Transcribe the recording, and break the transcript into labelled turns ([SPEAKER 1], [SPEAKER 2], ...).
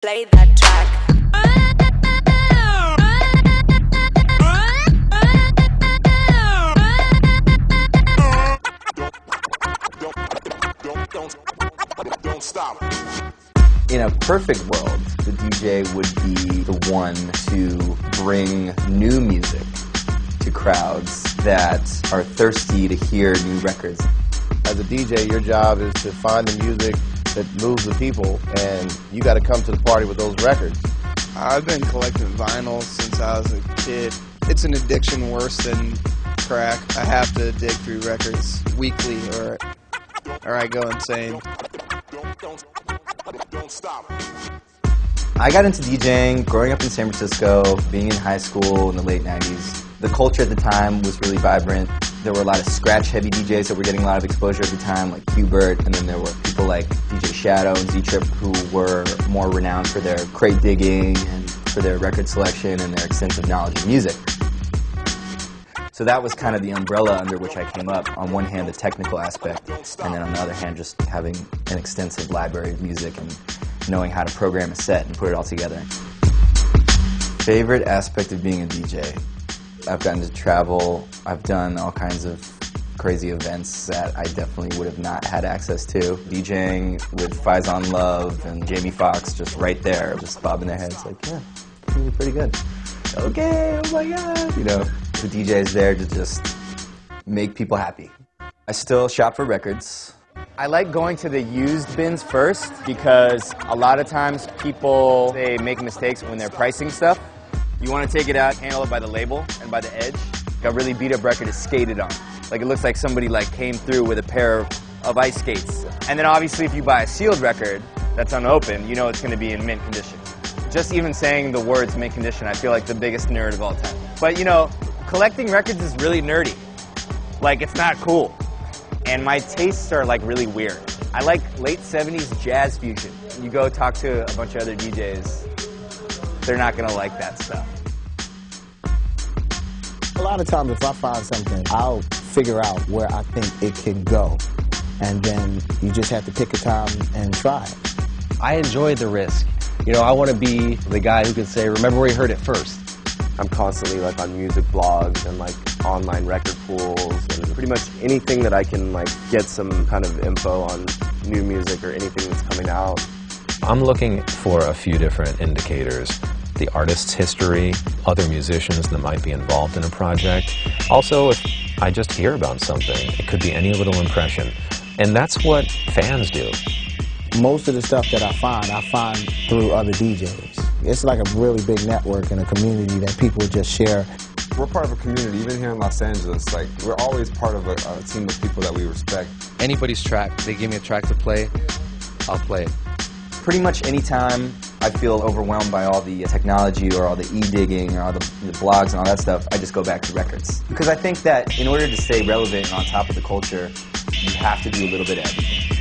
[SPEAKER 1] Play that track.
[SPEAKER 2] Don't stop.
[SPEAKER 3] In a perfect world, the DJ would be the one to bring new music to crowds that are thirsty to hear new records.
[SPEAKER 4] As a DJ, your job is to find the music that moves the people, and you got to come to the party with those records.
[SPEAKER 5] I've been collecting vinyl since I was a kid. It's an addiction worse than crack. I have to dig through records weekly or I go insane.
[SPEAKER 2] Don't stop.
[SPEAKER 3] I got into DJing growing up in San Francisco, being in high school in the late 90s. The culture at the time was really vibrant. There were a lot of scratch-heavy DJs that were getting a lot of exposure at the time, like Hubert, and then there were people like DJ Shadow and Z-Trip who were more renowned for their crate digging and for their record selection and their extensive knowledge of music. So that was kind of the umbrella under which I came up. On one hand, the technical aspect, and then on the other hand, just having an extensive library of music and knowing how to program a set and put it all together. Favorite aspect of being a DJ? I've gotten to travel. I've done all kinds of crazy events that I definitely would have not had access to. DJing with Faison Love and Jamie Foxx just right there, just bobbing their heads like, yeah, really pretty good. Okay, oh my God, you know. The DJ is there to just make people happy. I still shop for records. I like going to the used bins first because a lot of times people, they make mistakes when they're pricing stuff. You want to take it out, handle it by the label and by the edge. A really beat up record is skated on. Like it looks like somebody came through with a pair of ice skates. And then obviously if you buy a sealed record that's unopened, you know it's going to be in mint condition. Just even saying the words mint condition, I feel like the biggest nerd of all time. But you know, collecting records is really nerdy. Like, it's not cool. And my tastes are like really weird. I like late 70s jazz fusion. You go talk to a bunch of other DJs, they're not gonna like that stuff.
[SPEAKER 6] A lot of times if I find something, I'll figure out where I think it can go. And then you just have to pick a time and try it.
[SPEAKER 7] I enjoy the risk. You know, I want to be the guy who can say, remember where you heard it first.
[SPEAKER 8] I'm constantly on music blogs and online record pools and pretty much anything that I can get some kind of info on new music or anything that's coming out.
[SPEAKER 9] I'm looking for a few different indicators. The artist's history, other musicians that might be involved in a project. Also, if I just hear about something, it could be any little impression. And that's what fans do.
[SPEAKER 6] Most of the stuff that I find through other DJs. It's like a really big network and a community that people just share.
[SPEAKER 10] We're part of a community, even here in Los Angeles. We're always part of a team of people that we respect.
[SPEAKER 7] Anybody's track, they give me a track to play, I'll play it.
[SPEAKER 3] Pretty much anytime I feel overwhelmed by all the technology or all the e-digging or all the blogs and all that stuff, I just go back to records. Because I think that in order to stay relevant and on top of the culture, you have to do a little bit of everything.